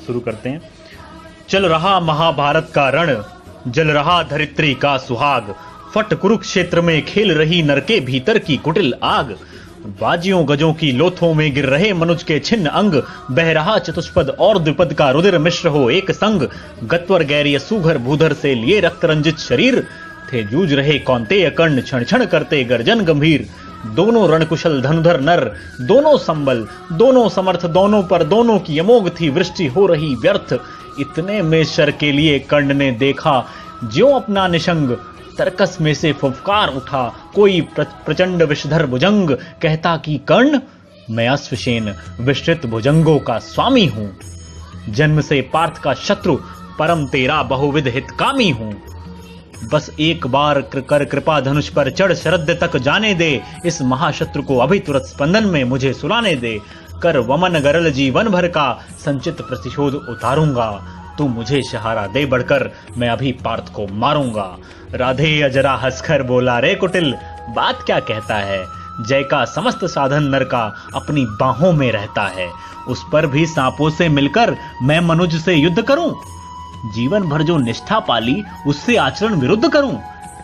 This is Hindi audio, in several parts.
शुरू करते हैं। चल रहा महाभारत का रण, जल रहा धरित्री का सुहाग, फट कुरुक्षेत्र में खेल रही नर के भीतर की कुटिल आग। बाजियों गजों की लोथों में गिर रहे मनुज के छिन्न अंग, बह रहा चतुष्पद और द्विपद का रुधिर मिश्र हो एक संग। गत्वर गैरिय सुघर भूधर से लिए रक्त रंजित शरीर, थे जूझ रहे कौन्तेय कर्ण क्षण क्षण करते गर्जन गंभीर। दोनों रणकुशल धनुधर नर, दोनों संबल, दोनों समर्थ, दोनों पर दोनों की अमोघ थी वृष्टि हो रही व्यर्थ। इतने में शर के लिए कर्ण ने देखा ज्यों अपना निशंग, तरकस में से फुफकार उठा कोई प्रचंड विषधर भुजंग, कहता कि कर्ण मैं अश्वसेन विस्तृत भुजंगों का स्वामी हूं, जन्म से पार्थ का शत्रु परम तेरा बहुविध हितकामी हूं। बस एक बार कर कृपा धनुष पर चढ़ शरद तक जाने दे, इस महाशत्रु को अभी तुरंत स्पंदन में मुझे सुलाने दे। कर वमन गरल जीवन भर का संचित प्रतिशोध उतारूंगा, तू मुझे सहारा दे बढ़कर मैं अभी पार्थ को मारूंगा। राधे अजरा हंसकर बोला रे कुटिल, बात क्या कहता है, जय का समस्त साधन नर का अपनी बाहों में रहता है। उस पर भी सांपों से मिलकर मैं मनुज से युद्ध करूं, जीवन भर जो निष्ठा पाली उससे आचरण विरुद्ध करूं।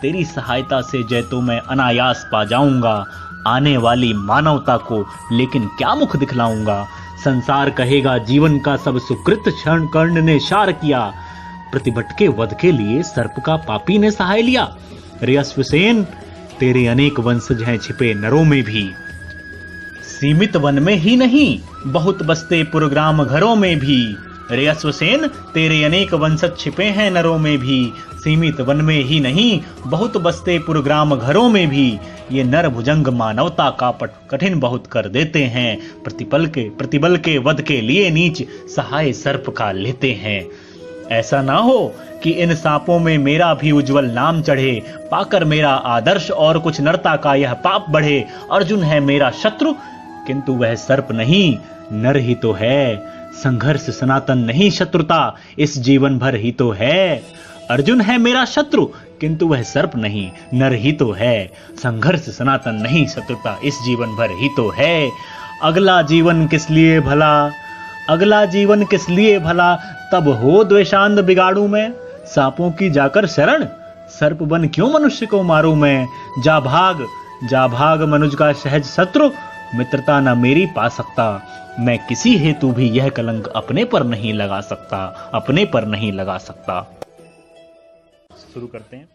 तेरी सहायता से जय तो मैं अनायास पा जाऊंगा, आने वाली मानवता को लेकिन क्या मुख दिखलाऊंगा। संसार कहेगा जीवन का सब सुकृत क्षण कर्ण ने शार किया, प्रतिभट के वध के लिए सर्प का पापी ने सहाय लिया। रे अश्वसेन तेरे अनेक वंशज हैं छिपे नरों में भी, सीमित वन में ही नहीं बहुत बसते पुरग्राम घरों में भी। रे अश्वसेन तेरे अनेक वंशज छिपे हैं नरों में भी, सीमित वन में ही नहीं बहुत बसते पुरग्राम घरों में भी। ये नर भुजंग मानवता का कठिन बहुत कर देते हैं, प्रतिबल के वध के लिए नीच सहाय सर्प का लेते हैं। ऐसा ना हो कि इन सांपों में मेरा भी उज्जवल नाम चढ़े, पाकर मेरा आदर्श और कुछ नरता का यह पाप बढ़े। अर्जुन है मेरा शत्रु किंतु वह सर्प नहीं नर ही तो है, संघर्ष सनातन नहीं शत्रुता इस जीवन भर ही तो है। अर्जुन है मेरा शत्रु किंतु वह सर्प नहीं नर ही तो है, संघर्ष सनातन नहीं शत्रुता इस जीवन भर ही तो है। अगला जीवन किस लिए भला, अगला जीवन किस लिए भला, तब हो द्वेषांध बिगाड़ू मैं, सांपों की जाकर शरण सर्प बन क्यों मनुष्य को मारूं मैं। जा भाग मनुज का सहज शत्रु, मित्रता न मेरी पा सकता, मैं किसी हेतु भी यह कलंक अपने पर नहीं लगा सकता, अपने पर नहीं लगा सकता। शुरू करते हैं।